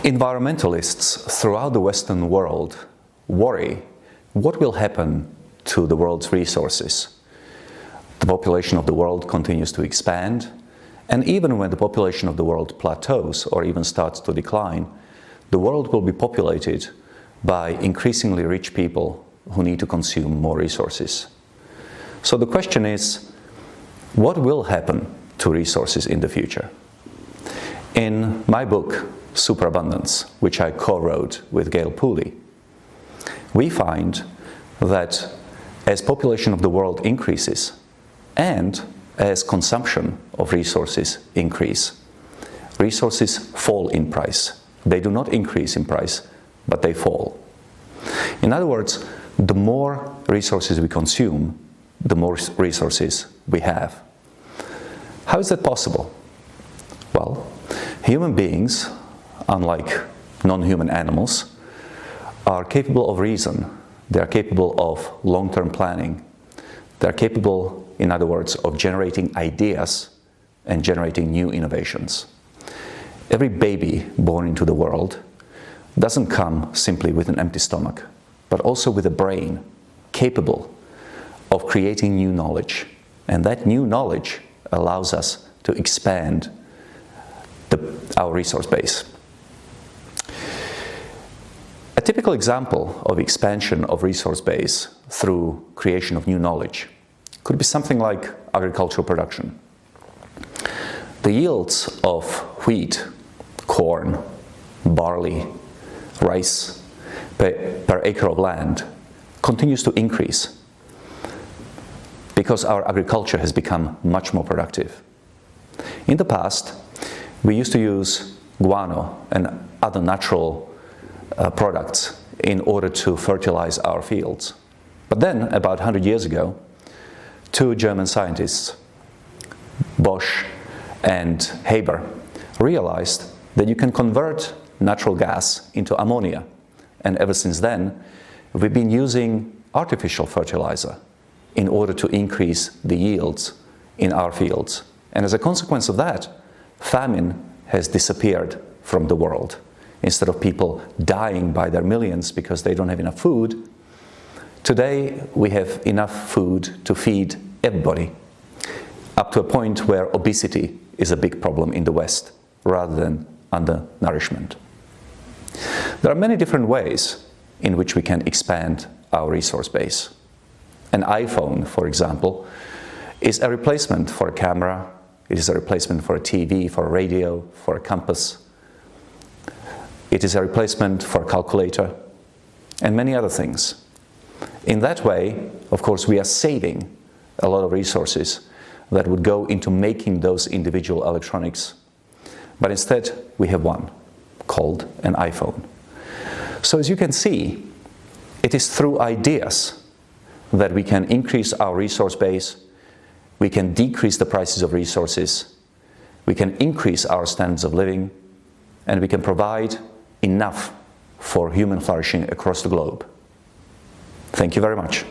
Environmentalists throughout the Western world worry what will happen to the world's resources. The population of the world continues to expand, and even when the population of the world plateaus or even starts to decline, the world will be populated by increasingly rich people who need to consume more resources. So the question is, what will happen to resources in the future? In my book, Superabundance, which I co-wrote with Gail Pooley, we find that as population of the world increases and as consumption of resources increase, resources fall in price. They do not increase in price, but they fall. In other words, the more resources we consume, the more resources we have. How is that possible? Well, human beings, unlike non-human animals, are capable of reason. They are capable of long-term planning. They are capable, in other words, of generating ideas and generating new innovations. Every baby born into the world doesn't come simply with an empty stomach, but also with a brain capable of creating new knowledge. And that new knowledge allows us to expand our resource base. A typical example of expansion of resource base through creation of new knowledge could be something like agricultural production. The yields of wheat, corn, barley, rice per acre of land continues to increase because our agriculture has become much more productive. In the past, we used to use guano and other natural products in order to fertilize our fields. But then, about 100 years ago, two German scientists, Bosch and Haber, realized that you can convert natural gas into ammonia. And ever since then, we've been using artificial fertilizer in order to increase the yields in our fields. And as a consequence of that, famine has disappeared from the world. Instead of people dying by their millions because they don't have enough food, today we have enough food to feed everybody, up to a point where obesity is a big problem in the West rather than undernourishment. There are many different ways in which we can expand our resource base. An iPhone, for example, is a replacement for a camera. It is a replacement for a TV, for a radio, for a compass. It is a replacement for a calculator and many other things. In that way, of course, we are saving a lot of resources that would go into making those individual electronics. But instead, we have one called an iPhone. So as you can see, it is through ideas that we can increase our resource base, we can decrease the prices of resources, we can increase our standards of living, and we can provide enough for human flourishing across the globe. Thank you very much.